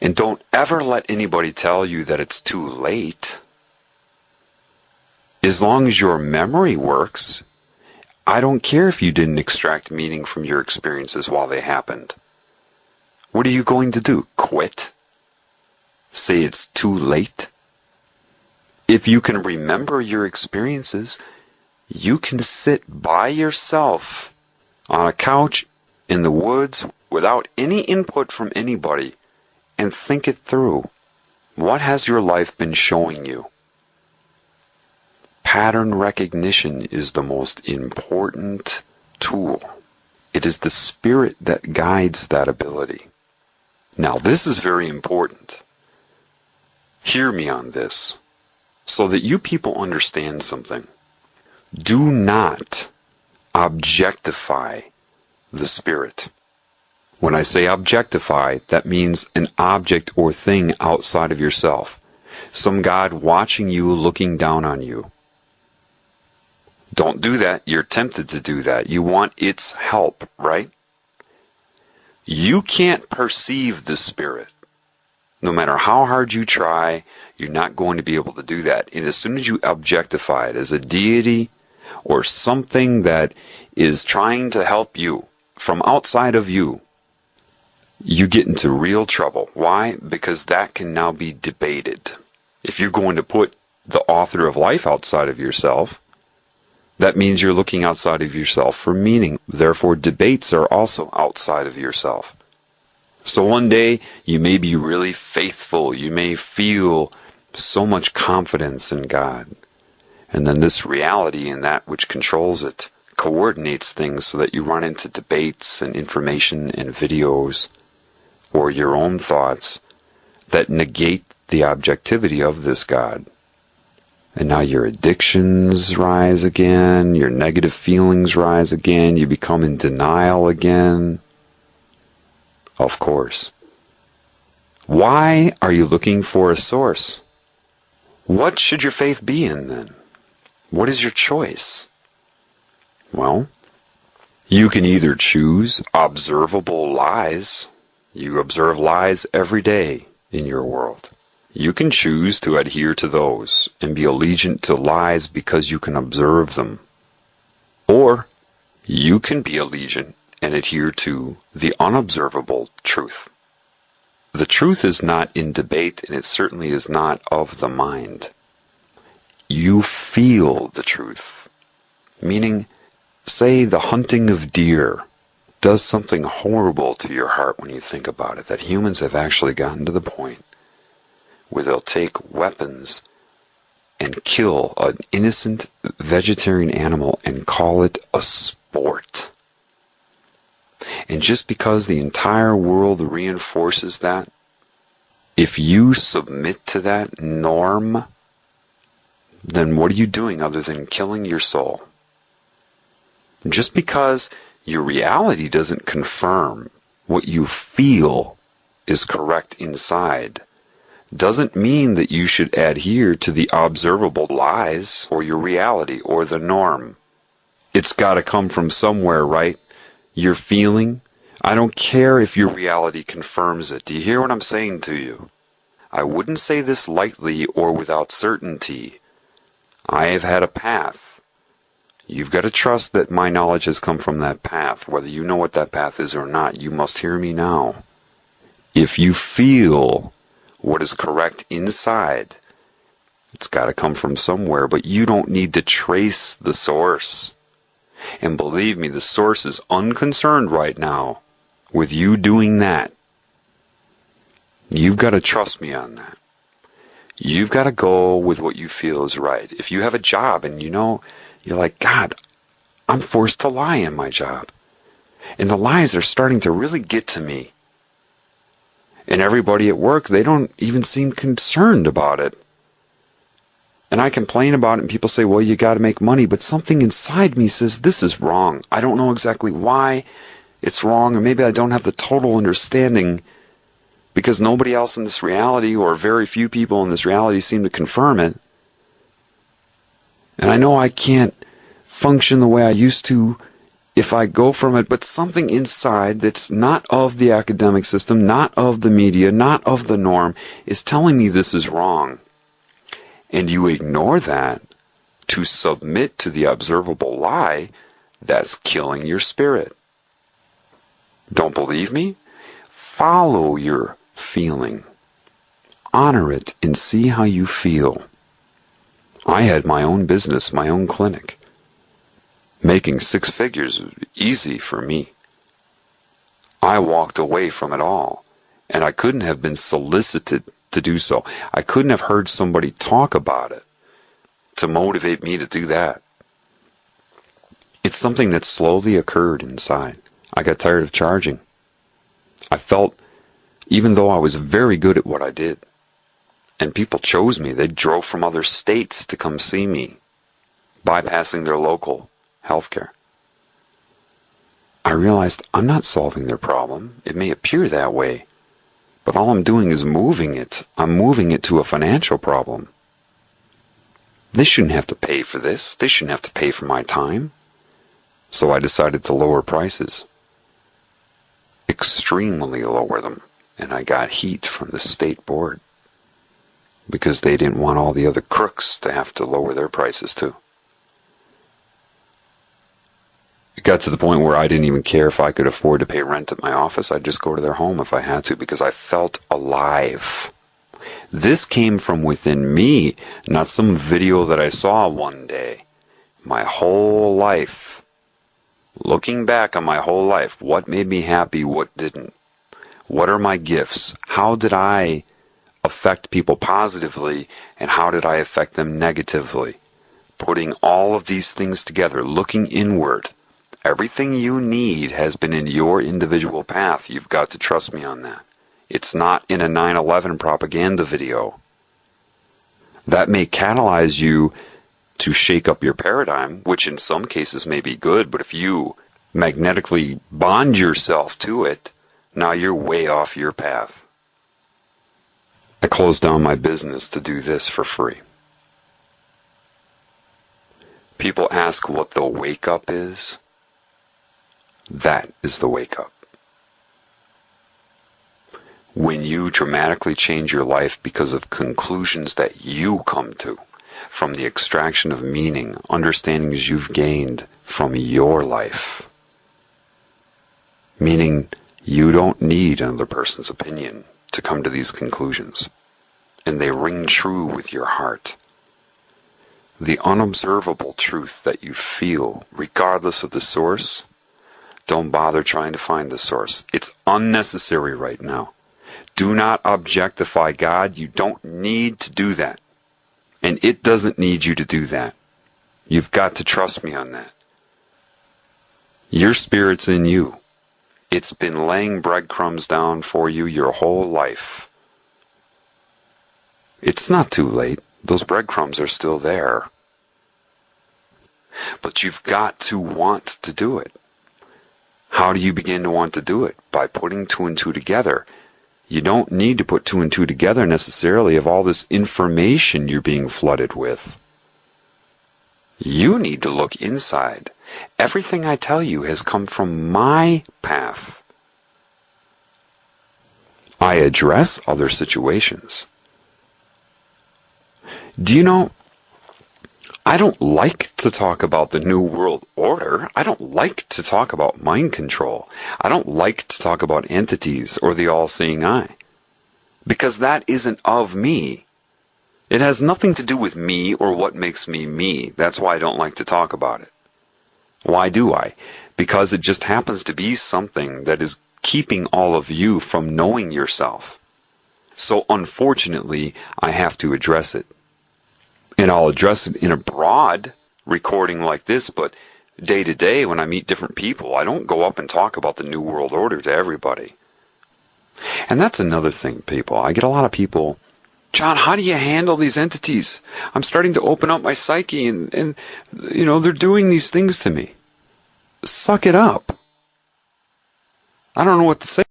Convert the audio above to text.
And don't ever let anybody tell you that it's too late. As long as your memory works, I don't care if you didn't extract meaning from your experiences while they happened. What are you going to do? Quit? Say it's too late? If you can remember your experiences, you can sit by yourself on a couch in the woods without any input from anybody and think it through. What has your life been showing you? Pattern recognition is the most important tool. It is the spirit that guides that ability. Now, this is very important. Hear me on this, so that you people understand something. Do not objectify the spirit. When I say objectify, that means an object or thing outside of yourself. Some God watching you, looking down on you. Don't do that. You're tempted to do that. You want its help, right? You can't perceive the spirit. No matter how hard you try, you're not going to be able to do that. And as soon as you objectify it as a deity or something that is trying to help you from outside of you, you get into real trouble. Why? Because that can now be debated. If you're going to put the author of life outside of yourself, that means you're looking outside of yourself for meaning. Therefore, debates are also outside of yourself. So one day, you may be really faithful. You may feel so much confidence in God. And then this reality and that which controls it coordinates things so that you run into debates and information and videos or your own thoughts that negate the objectivity of this God. And now your addictions rise again, your negative feelings rise again, you become in denial again. Of course. Why are you looking for a source? What should your faith be in then? What is your choice? Well, you can either choose observable lies. You observe lies every day in your world. You can choose to adhere to those and be allegiant to lies because you can observe them. Or you can be allegiant and adhere to the unobservable truth. The truth is not in debate, and it certainly is not of the mind. You feel the truth. Meaning, say the hunting of deer does something horrible to your heart when you think about it, that humans have actually gotten to the point where they'll take weapons and kill an innocent vegetarian animal and call it a sport. And just because the entire world reinforces that, if you submit to that norm, then what are you doing other than killing your soul? Just because your reality doesn't confirm what you feel is correct inside doesn't mean that you should adhere to the observable lies or your reality or the norm. It's got to come from somewhere, right? Your feeling. I don't care if your reality confirms it. Do you hear what I'm saying to you? I wouldn't say this lightly or without certainty. I have had a path. You've got to trust that my knowledge has come from that path. Whether you know what that path is or not, you must hear me now. If you feel what is correct inside, it's got to come from somewhere, but you don't need to trace the source. And believe me, the source is unconcerned right now with you doing that. You've got to trust me on that. You've got to go with what you feel is right. If you have a job and you know, you're like, God, I'm forced to lie in my job. And the lies are starting to really get to me. And everybody at work, they don't even seem concerned about it. And I complain about it and people say, well, you got to make money. But something inside me says, this is wrong. I don't know exactly why it's wrong. Or maybe I don't have the total understanding because nobody else in this reality or very few people in this reality seem to confirm it. And I know I can't function the way I used to if I go from it, but something inside that's not of the academic system, not of the media, not of the norm, is telling me this is wrong. And you ignore that to submit to the observable lie, that's killing your spirit. Don't believe me? Follow your feeling. Honor it and see how you feel. I had my own business, my own clinic. Making 6 figures was easy for me. I walked away from it all, and I couldn't have been solicited to do so. I couldn't have heard somebody talk about it to motivate me to do that. It's something that slowly occurred inside. I got tired of charging. I felt, even though I was very good at what I did, and people chose me, they drove from other states to come see me, bypassing their local healthcare. I realized I'm not solving their problem. It may appear that way, but all I'm doing is moving it. I'm moving it to a financial problem. They shouldn't have to pay for this. They shouldn't have to pay for my time. So I decided to lower prices. Extremely lower them. And I got heat from the state board, because they didn't want all the other crooks to have to lower their prices too. It got to the point where I didn't even care if I could afford to pay rent at my office. I'd just go to their home if I had to, because I felt alive. This came from within me, not some video that I saw one day. My whole life, looking back on my whole life, what made me happy, what didn't? What are my gifts? How did I affect people positively, and how did I affect them negatively? Putting all of these things together, looking inward. Everything you need has been in your individual path. You've got to trust me on that. It's not in a 9/11 propaganda video. That may catalyze you to shake up your paradigm, which in some cases may be good, but if you magnetically bond yourself to it, now you're way off your path. I closed down my business to do this for free. People ask what the wake-up is. That is the wake-up. When you dramatically change your life because of conclusions that you come to, from the extraction of meaning, understandings you've gained from your life. Meaning, you don't need another person's opinion to come to these conclusions, and they ring true with your heart. The unobservable truth that you feel, regardless of the source, don't bother trying to find the source. It's unnecessary right now. Do not objectify God. You don't need to do that. And it doesn't need you to do that. You've got to trust me on that. Your spirit's in you. It's been laying breadcrumbs down for you your whole life. It's not too late. Those breadcrumbs are still there. But you've got to want to do it. How do you begin to want to do it? By putting 2 and 2 together. You don't need to put 2 and 2 together necessarily of all this information you're being flooded with. You need to look inside. Everything I tell you has come from my path. I address other situations. Do you know, I don't like to talk about the New World Order. I don't like to talk about mind control. I don't like to talk about entities or the all-seeing eye. Because that isn't of me. It has nothing to do with me or what makes me me. That's why I don't like to talk about it. Why do I? Because it just happens to be something that is keeping all of you from knowing yourself. So unfortunately, I have to address it. And I'll address it in a broad recording like this, but day to day when I meet different people, I don't go up and talk about the New World Order to everybody. And that's another thing, people. I get a lot of people, John, how do you handle these entities? I'm starting to open up my psyche and you know, they're doing these things to me. Suck it up. I don't know what to say.